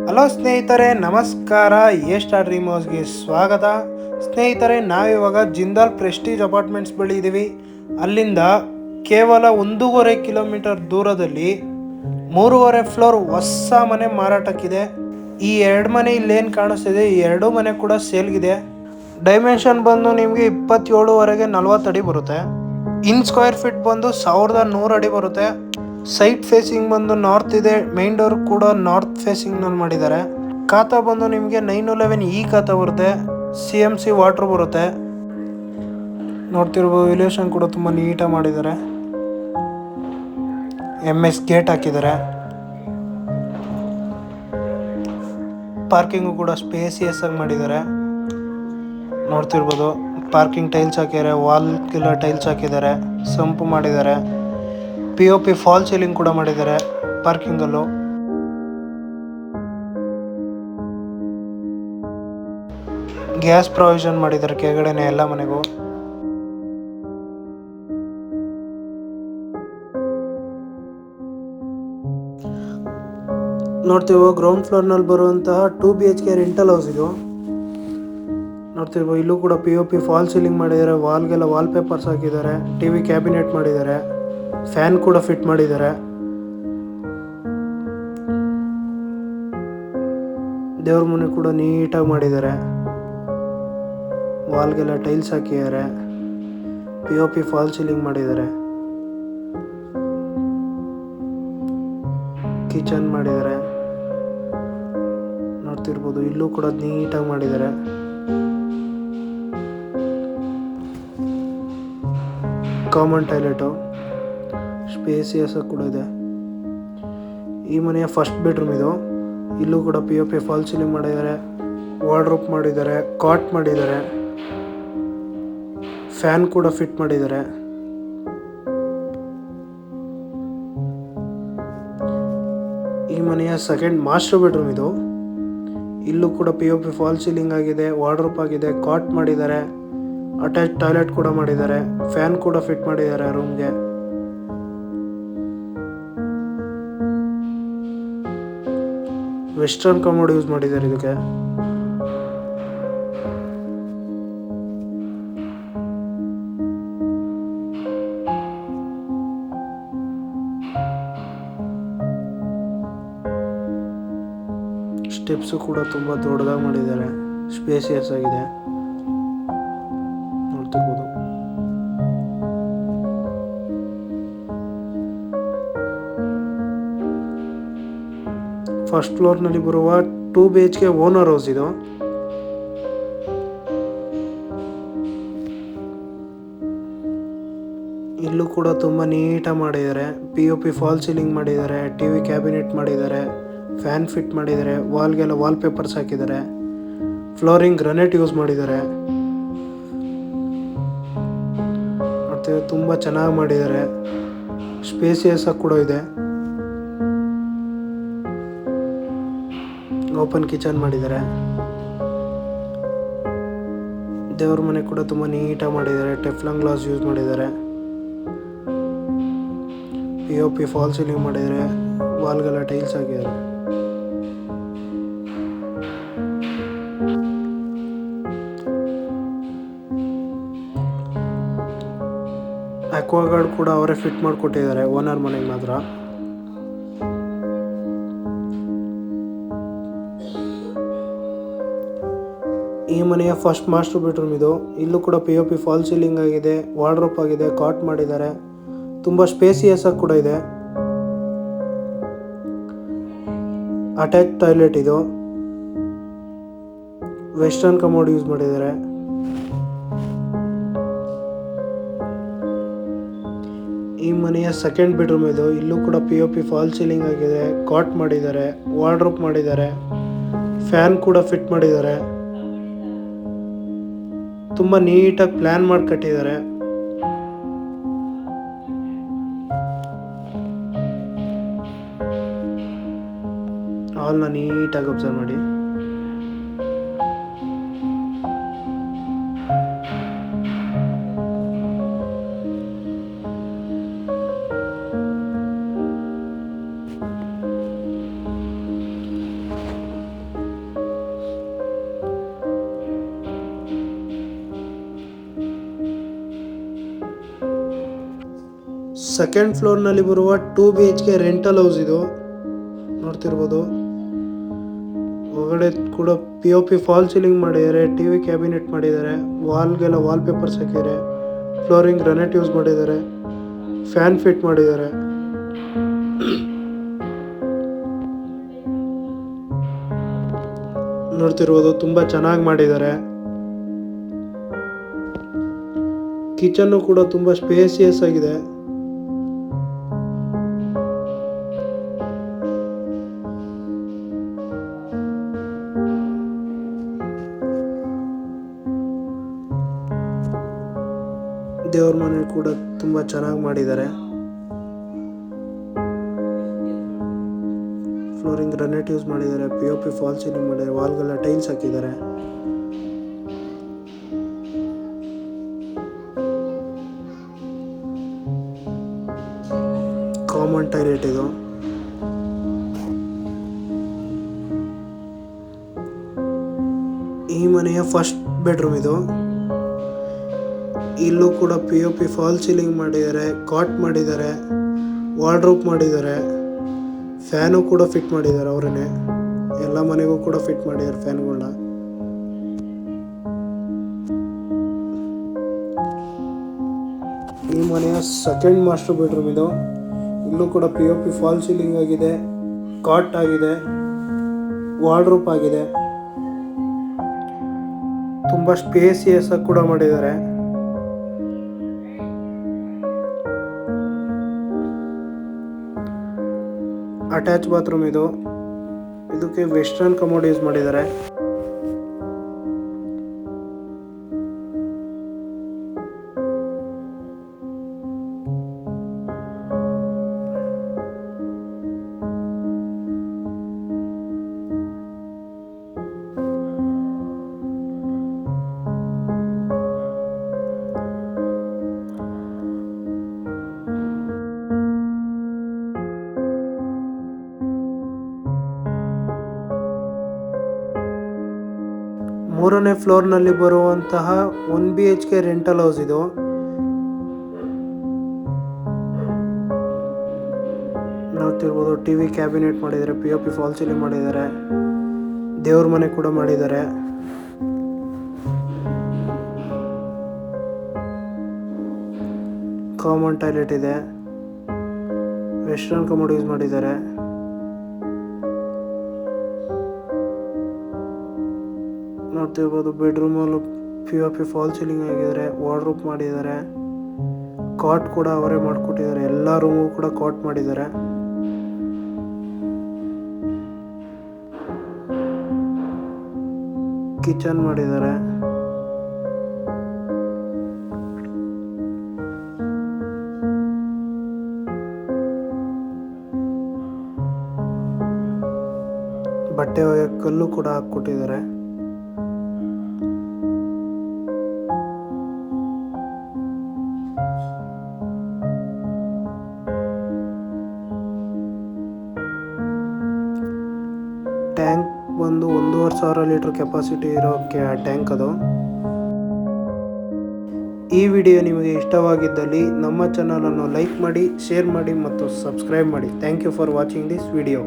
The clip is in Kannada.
ಹಲೋ ಸ್ನೇಹಿತರೆ, ನಮಸ್ಕಾರ. ಎ ಸ್ಟಾರ್ ಡ್ರೀಮ್ ಹೌಸ್ಗೆ ಸ್ವಾಗತ. ಸ್ನೇಹಿತರೆ, ನಾವಿವಾಗ ಜಿಂದಾಲ್ ಪ್ರೆಸ್ಟೀಜ್ ಅಪಾರ್ಟ್ಮೆಂಟ್ಸ್ ಬಳಿ ಇದ್ದೀವಿ. ಅಲ್ಲಿಂದ ಕೇವಲ 1.5 ಕಿಲೋಮೀಟರ್ ದೂರದಲ್ಲಿ 3.5 ಫ್ಲೋರ್ ಹೊಸ ಮನೆ ಮಾರಾಟಕ್ಕಿದೆ. ಈ 2 ಮನೆ ಇಲ್ಲೇನು ಕಾಣಿಸ್ತಿದೆ, ಈ 2 ಮನೆ ಕೂಡ ಸೇಲ್ಗಿದೆ. ಡೈಮೆನ್ಷನ್ ಬಂದು ನಿಮಗೆ 27ವರೆಗೆ 40 ಅಡಿ ಬರುತ್ತೆ. ಇನ್ ಸ್ಕ್ವೇರ್ ಫೀಟ್ ಬಂದು 1100 ಅಡಿ ಬರುತ್ತೆ. ಸೈಟ್ ಫೇಸಿಂಗ್ ಬಂದು ನಾರ್ತ್ ಇದೆ. ಮೈನ್ ಡೋರ್ ಕೂಡ ನಾರ್ತ್ ಫೇಸಿಂಗ್ ನಲ್ಲಿ ಮಾಡಿದ್ದಾರೆ. ಖಾತಾ ಬಂದು ನಿಮಗೆ 911 ಖಾತಾ ಬರುತ್ತೆ. CMC ವಾಟರ್ ಬರುತ್ತೆ. ನೋಡ್ತಿರ್ಬೋದು, ಎಲಿವೇಶನ್ ಕೂಡ ತುಂಬಾ ನೀಟಾಗಿ ಮಾಡಿದ್ದಾರೆ. MS ಗೇಟ್ ಹಾಕಿದ್ದಾರೆ. ಪಾರ್ಕಿಂಗು ಕೂಡ ಸ್ಪೇಸಿಯಸ್ ಆಗಿ ಮಾಡಿದ್ದಾರೆ. ನೋಡ್ತಿರ್ಬೋದು, ಪಾರ್ಕಿಂಗ್ ಟೈಲ್ಸ್ ಹಾಕಿದ್ದಾರೆ, ವಾಲ್ ಗೆಲ್ಲ ಟೈಲ್ಸ್ ಹಾಕಿದ್ದಾರೆ, ಸಂಪು ಮಾಡಿದ್ದಾರೆ. POP ಫಾಲ್ ಸೀಲಿಂಗ್ ಕೂಡ ಮಾಡಿದ್ದಾರೆ ಪಾರ್ಕಿಂಗಲ್ಲೂ. ಗ್ಯಾಸ್ ಪ್ರೊವಿಷನ್ ಮಾಡಿದ್ದಾರೆ ಕೆಳಗಡೆನೆ ಎಲ್ಲ ಮನೆಗೂ. ನೋಡ್ತೀವೋ, ಗ್ರೌಂಡ್ ಫ್ಲೋರ್ನಲ್ಲಿ ಬರುವಂತಹ 2 BHK ರೆಂಟಲ್ ಹೌಸ್ ಇದು. ನೋಡ್ತಿರ್ಬೋದು, ಇಲ್ಲೂ ಕೂಡ POP ಫಾಲ್ ಸೀಲಿಂಗ್ ಮಾಡಿದ್ದಾರೆ. ವಾಲ್ಗೆಲ್ಲ ವಾಲ್ ಪೇಪರ್ಸ್ ಹಾಕಿದ್ದಾರೆ. TV ಕ್ಯಾಬಿನೆಟ್ ಮಾಡಿದ್ದಾರೆ. ಫ್ಯಾನ್ ಕೂಡ ಫಿಟ್ ಮಾಡಿದ್ದಾರೆ. ದೇವ್ರ ಮನೆ ಕೂಡ ನೀಟಾಗಿ ಮಾಡಿದ್ದಾರೆ. ವಾಲ್ಗೆಲ್ಲ ಟೈಲ್ಸ್ ಹಾಕಿದ್ದಾರೆ. POP ಫಾಲ್ ಸೀಲಿಂಗ್ ಮಾಡಿದ್ದಾರೆ. ಕಿಚನ್ ಮಾಡಿದ್ದಾರೆ. ನೋಡ್ತಿರ್ಬೋದು, ಇಲ್ಲೂ ಕೂಡ ನೀಟಾಗಿ ಮಾಡಿದ್ದಾರೆ. ಕಾಮನ್ ಟಾಯ್ಲೆಟು ಸ್ಪೇಸಿಯಸ್ ಕೂಡ ಇದೆ. ಈ ಮನೆಯ ಫಸ್ಟ್ ಬೆಡ್ರೂಮ್ ಇದು. ಇಲ್ಲೂ ಕೂಡ POP ಫಾಲ್ ಸೀಲಿಂಗ್ ಮಾಡಿದ್ದಾರೆ. ವಾರ್ಡ್ರೋಬ್ ಮಾಡಿದ್ದಾರೆ. ಕಾಟ್ ಮಾಡಿದ್ದಾರೆ. ಫ್ಯಾನ್ ಕೂಡ ಫಿಟ್ ಮಾಡಿದ್ದಾರೆ. ಈ ಮನೆಯ ಸೆಕೆಂಡ್ ಮಾಸ್ಟರ್ ಬೆಡ್ರೂಮ್ ಇದು. ಇಲ್ಲೂ ಕೂಡ POP ಫಾಲ್ ಸೀಲಿಂಗ್ ಆಗಿದೆ. ವಾರ್ಡ್ರೋಬ್ ಆಗಿದೆ. ಕಾಟ್ ಮಾಡಿದ್ದಾರೆ. ಅಟ್ಯಾಚ್ ಟಾಯ್ಲೆಟ್ ಕೂಡ ಮಾಡಿದ್ದಾರೆ. ಫ್ಯಾನ್ ಕೂಡ ಫಿಟ್ ಮಾಡಿದ್ದಾರೆ ರೂಮ್ಗೆ. ವೆಸ್ಟರ್ನ್ ಕಮೋಡ್ ಯೂಸ್ ಮಾಡಿದ್ದಾರೆ ಇದಕ್ಕೆ. ಸ್ಟೆಪ್ಸು ಕೂಡ ತುಂಬ ದೊಡ್ಡದಾಗಿ ಮಾಡಿದ್ದಾರೆ. ಸ್ಪೇಸಿಯಸ್ ಆಗಿದೆ. ನೋಡ್ತಿರ್ಬೋದು. ಫಸ್ಟ್ ಫ್ಲೋರ್ನಲ್ಲಿ ಬರುವ 2 BHK ಓನರ್ ಹೌಸ್ ಇದು. ಇಲ್ಲೂ ಕೂಡ ತುಂಬ ನೀಟಾಗಿ ಮಾಡಿದ್ದಾರೆ. POP ಫಾಲ್ ಸೀಲಿಂಗ್ ಮಾಡಿದ್ದಾರೆ. TV ಕ್ಯಾಬಿನೆಟ್ ಮಾಡಿದ್ದಾರೆ. ಫ್ಯಾನ್ ಫಿಟ್ ಮಾಡಿದ್ದಾರೆ. ವಾಲ್ಗೆಲ್ಲ ವಾಲ್ ಪೇಪರ್ಸ್ ಹಾಕಿದ್ದಾರೆ. ಫ್ಲೋರಿಂಗ್ ಗ್ರಾನೈಟ್ ಯೂಸ್ ಮಾಡಿದ್ದಾರೆ. ಮತ್ತು ತುಂಬ ಚೆನ್ನಾಗಿ ಮಾಡಿದ್ದಾರೆ. ಸ್ಪೇಸಿಯಸ್ ಆಗಿ ಕೂಡ ಇದೆ. ಓಪನ್ ಕಿಚನ್ ಮಾಡಿದ್ದಾರೆ. ದೇವ್ರ ಮನೆ ಕೂಡ ತುಂಬ ನೀಟಾಗಿ ಮಾಡಿದ್ದಾರೆ. ಟೆಫ್ಲಾನ್ ಗ್ಲಾಸ್ ಯೂಸ್ ಮಾಡಿದ್ದಾರೆ. POP ಫಾಲ್ ಸೀಲಿಂಗ್ ಮಾಡಿದ್ದಾರೆ. ವಾಲ್ಗೆಲ್ಲ ಟೈಲ್ಸ್ ಹಾಕಿದ್ದಾರೆ. ಅಕ್ವಾಗಾರ್ಡ್ ಕೂಡ ಅವರೇ ಫಿಟ್ ಮಾಡಿಕೊಟ್ಟಿದ್ದಾರೆ ಓನರ್ ಮನೆಗೆ ಮಾತ್ರ. ಈ ಮನೆಯ ಫಸ್ಟ್ ಮಾಸ್ಟರ್ ಬೆಡ್ರೂಮ್ ಇದು. ಇಲ್ಲೂ ಕೂಡ POP ಫಾಲ್ ಸೀಲಿಂಗ್ ಆಗಿದೆ. ವಾರ್ಡ್ರೋಬ್ ಆಗಿದೆ. ಕಾಟ್ ಮಾಡಿದ್ದಾರೆ. ತುಂಬ ಸ್ಪೇಸಿಯಸ್ ಆಗಿ ಕೂಡ ಇದೆ. ಅಟ್ಯಾಚ್ ಟಾಯ್ಲೆಟ್ ಇದು. ವೆಸ್ಟರ್ನ್ ಕಮೋಡ್ ಯೂಸ್ ಮಾಡಿದ್ದಾರೆ. ಈ ಮನೆಯ ಸೆಕೆಂಡ್ ಬೆಡ್ರೂಮ್ ಇದು. ಇಲ್ಲೂ ಕೂಡ POP ಫಾಲ್ ಸೀಲಿಂಗ್ ಆಗಿದೆ. ಕಾಟ್ ಮಾಡಿದ್ದಾರೆ. ವಾರ್ಡ್ರೋಬ್ ಮಾಡಿದ್ದಾರೆ. ಫ್ಯಾನ್ ಕೂಡ ಫಿಟ್ ಮಾಡಿದ್ದಾರೆ. ತುಂಬ ನೀಟಾಗಿ ಪ್ಲ್ಯಾನ್ ಮಾಡಿ ಕಟ್ಟಿದ್ದಾರೆ. ಹಾಲ್ನ ನೀಟಾಗಿ ಅಬ್ಸರ್ವ್ ಮಾಡಿ. ಸೆಕೆಂಡ್ ಫ್ಲೋರ್ನಲ್ಲಿ ಬರುವ 2 BHK ರೆಂಟಲ್ ಹೌಸ್ ಇದು ನೋಡ್ತಿರ್ಬೋದು. ಹೊರಗಡೆ ಕೂಡ POP ಫಾಲ್ ಸೀಲಿಂಗ್ ಮಾಡಿದ್ದಾರೆ, TV ಕ್ಯಾಬಿನೆಟ್ ಮಾಡಿದ್ದಾರೆ, ವಾಲ್ಗೆಲ್ಲ ವಾಲ್ ಪೇಪರ್ಸ್ ಹಾಕಿದ್ದಾರೆ, ಫ್ಲೋರಿಂಗ್ ಗ್ರಾನೈಟ್ ಯೂಸ್ ಮಾಡಿದ್ದಾರೆ, ಫ್ಯಾನ್ ಫಿಟ್ ಮಾಡಿದ್ದಾರೆ. ನೋಡ್ತಿರ್ಬೋದು ತುಂಬ ಚೆನ್ನಾಗಿ ಮಾಡಿದ್ದಾರೆ. ಕಿಚನ್ನು ಕೂಡ ತುಂಬ ಸ್ಪೇಸಿಯಸ್ ಆಗಿದೆ. ದೇವ್ರ ಮನೆ ಕೂಡ ತುಂಬ ಚೆನ್ನಾಗಿ ಮಾಡಿದ್ದಾರೆ. ಫ್ಲೋರಿಂಗ್ ಗ್ರಾನೈಟ್ ಯೂಸ್ ಮಾಡಿದ್ದಾರೆ, POP ಫಾಲ್ ಸೀಲಿಂಗ್ ಮಾಡಿದ್ದಾರೆ, ವಾಲ್ಗೆಲ್ಲ ಟೈಲ್ಸ್ ಹಾಕಿದ್ದಾರೆ. ಕಾಮನ್ ಟಾಯ್ಲೆಟ್ ಇದು. ಈ ಮನೆಯ ಫಸ್ಟ್ ಬೆಡ್ರೂಮ್ ಇದು. ಇಲ್ಲೂ ಕೂಡ POP ಫಾಲ್ ಸೀಲಿಂಗ್ ಮಾಡಿದ್ದಾರೆ, ಕಾಟ್ ಮಾಡಿದ್ದಾರೆ, ವಾರ್ಡ್ರೋಬ್ ಮಾಡಿದ್ದಾರೆ, ಫ್ಯಾನು ಕೂಡ ಫಿಟ್ ಮಾಡಿದ್ದಾರೆ ಅವರೇ. ಎಲ್ಲ ಮನೆಗೂ ಕೂಡ ಫಿಟ್ ಮಾಡಿದ್ದಾರೆ ಫ್ಯಾನ್ಗಳನ್ನ. ಈ ಮನೆಯ ಸೆಕೆಂಡ್ ಮಾಸ್ಟರ್ ಬೆಡ್ರೂಮ್ ಇದು. ಇಲ್ಲೂ ಕೂಡ POP ಫಾಲ್ ಸೀಲಿಂಗ್ ಆಗಿದೆ, ಕಾಟ್ ಆಗಿದೆ, ವಾರ್ಡ್ರೋಬ್ ಆಗಿದೆ. ತುಂಬ ಸ್ಪೇಸಿಯಸ್ ಆಗಿ ಕೂಡ ಮಾಡಿದ್ದಾರೆ. ಅಟ್ಯಾಚ್ ಬಾತ್ರೂಮ್ ಇದು. ಇದಕ್ಕೆ ವೆಸ್ಟರ್ನ್ ಕಮೋಡ್ ಯೂಸ್ ಮಾಡಿದ್ದಾರೆ. ಮೂರನೇ ಫ್ಲೋರ್ನಲ್ಲಿ ಬರುವಂತಹ 1 BHK ರೆಂಟಲ್ ಹೌಸ್ ಇದು. ನೋಡ್ತಿರ್ಬೋದು TV ಕ್ಯಾಬಿನೆಟ್ ಮಾಡಿದ್ದಾರೆ, POP ಫಾಲ್ ಸೀಲಿಂಗ್ ಮಾಡಿದ್ದಾರೆ, ದೇವ್ರ ಮನೆ ಕೂಡ ಮಾಡಿದ್ದಾರೆ. ಕಾಮನ್ ಟಾಯ್ಲೆಟ್ ಇದೆ, ವೆಸ್ಟರ್ನ್ ಕಮೋಡ್ ಯೂಸ್ ಮಾಡಿದ್ದಾರೆ. ನೋಡ್ತಿರ್ಬೋದು ಬೆಡ್ರೂಮಲ್ಲೂ POP ಫಾಲ್ ಸೀಲಿಂಗ್ ಆಗಿದ್ದಾರೆ, ವಾರ್ಡ್ರೋಬ್ ಮಾಡಿದ್ದಾರೆ, ಕಾಟ್ ಕೂಡ ಅವರೇ ಮಾಡಿಕೊಟ್ಟಿದ್ದಾರೆ. ಎಲ್ಲ ರೂಮು ಕೂಡ ಕಾಟ್ ಮಾಡಿದ್ದಾರೆ. ಕಿಚನ್ ಮಾಡಿದ್ದಾರೆ. ಬಟ್ಟೆ ಒಗೆಯಕ್ಕೆ ಕಲ್ಲು ಕೂಡ ಹಾಕ್ಕೊಟ್ಟಿದ್ದಾರೆ. ಟ್ಯಾಂಕ್ ಬಂದು 1,500 ಲೀಟರ್ ಕೆಪಾಸಿಟಿ ಇರೋ ಟ್ಯಾಂಕ್ ಅದು. ಈ ವಿಡಿಯೋ ನಿಮಗೆ ಇಷ್ಟವಾಗಿದ್ದಲ್ಲಿ ನಮ್ಮ ಚಾನಲನ್ನು ಲೈಕ್ ಮಾಡಿ, ಶೇರ್ ಮಾಡಿ ಮತ್ತು ಸಬ್ಸ್ಕ್ರೈಬ್ ಮಾಡಿ. Thank you for watching this video.